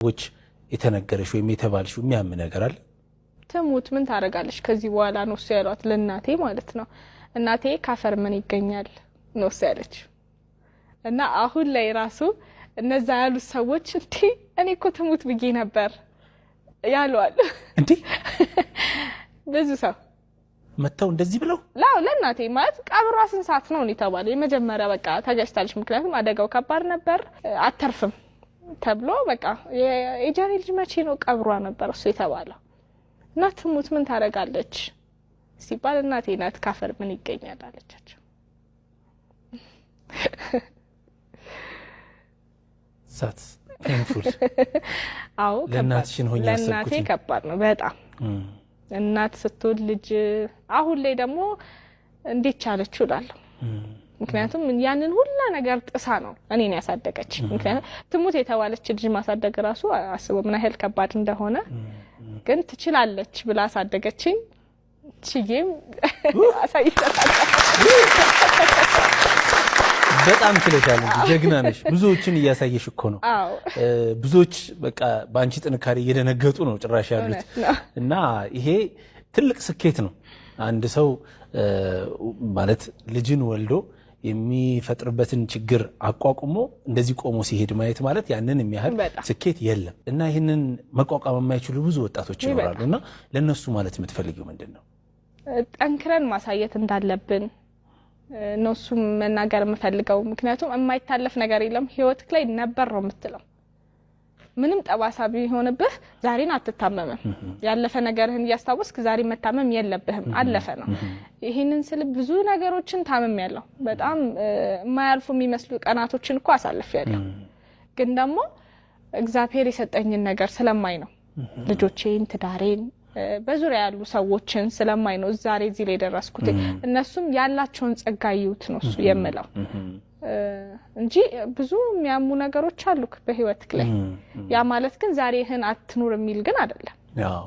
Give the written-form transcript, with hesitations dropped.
ወጭ የተነገረሽ ወይ የተባልሽው የሚያም ነገር አለ ተሙት ምን ታረጋለሽ ከዚህ በኋላ ነው ያሏት ለናቴ ማለት ነው እናቴ ካፈር ምን ይገኛል ነው ያለች እና አሁን ላይ ራሱ እነዛ ያሉ ሰዎች እንዴ እኔ እኮ ተሙት ብዬ ነበር ያሏል እንዴ ብዙ ሰው መጣው እንደዚህ ብለው ላው ለናቴ ማለት ቀብሯ ስንሳት ነው ተባለ የመጀመሪያ በቃ ታጋሽታለሽ ምክንያቱም አደጋው ከባድ ነበር አተርፍም ተብሎ በቃ የጃኒ ልጅ መቼ ነው ቀብሯ ነበር እሱ የተባለው እና ተሙት ምን ታረጋለች ሲባል እናቴ ናት ካፈር ምን ይገኛል አለቻቸው ሳት ፔንፉል አው ለናትሽን ሆኛ ያሰብኩት ለናቴ ከባድ ነው በጣም እናት ስትወልድ ልጅ አሁን ላይ ደግሞ እንዴት ቻለችው እላለሁ ምክንያቱም ያንን ሁሉ ነገር ጥሳ ነው እኔን ያሳደገች ምክንያቱም ትሙት የተባለች ልጅ ማሳደግ ራሱ አስበው ምን ያህል ከባድ እንደሆነ ግን ትችላለች ብላ አሳደገችኝ ቺጌም አሳይተታለች በጣም ትለሻለ ጀግና ነሽ ብዙዎችን እያሳየሽ እኮ ነው ብዙዎች በቃ ባንቺ ጥንካሬ እየደነገጡ ነው ጭራሽ ያሉት እና ይሄ ትልቅ ስኬት ነው አንድ ሰው ማለት ልጅን ወልዶ የሚፈጥርበትን ችግር አቋቁሞ እንደዚህ ቆሞ ሲሄድ ማየት ማለት ያንን የሚያህል ስኬት የለም እና ይሄንን መቋቋም የማይችሉ ብዙ ወጣቶች ይኖራሉና ለነሱ ማለት የምትፈልጊው ምንድነው ጠንክረን ማሳየት እንዳለብን ነሱ መናገር የምፈልገው ምክንያቱም የማይታለፍ ነገር የለም ህይወትክ ላይ ነበር ነው የምትለው ምንም ጠባሳ ቢሆንብህ ዛሬን አትታመምም ያለፈ ነገርህን ያስታውስክ ዛሬ መታመም የለብህም አለፈ ነው ይሄንን ስለ ብዙ ነገሮችን ታመም ያለው በጣም የማያልፉ የሚመስሉ ቀናቶችን እኮ አሳልፍ ያለው ግን ደግሞ እግዚአብሔር የሰጠኝን ነገር ስለማይ ነው ልጆቼን ትዳሬን በዙሪያ ያሉ ሰዎችን ስለማይ ነው ዛሬ እዚህ ላይ ደረስኩት እነሱም ያላቸውን ጸጋ ይዩት ነው እሱ የምለው እንጂ ብዙ የሚያሙ ነገሮች አሉክ በህይወትክ ላይ ያ ማለት ግን ዛሬህን አትኑር የሚል ግን አይደለም ያው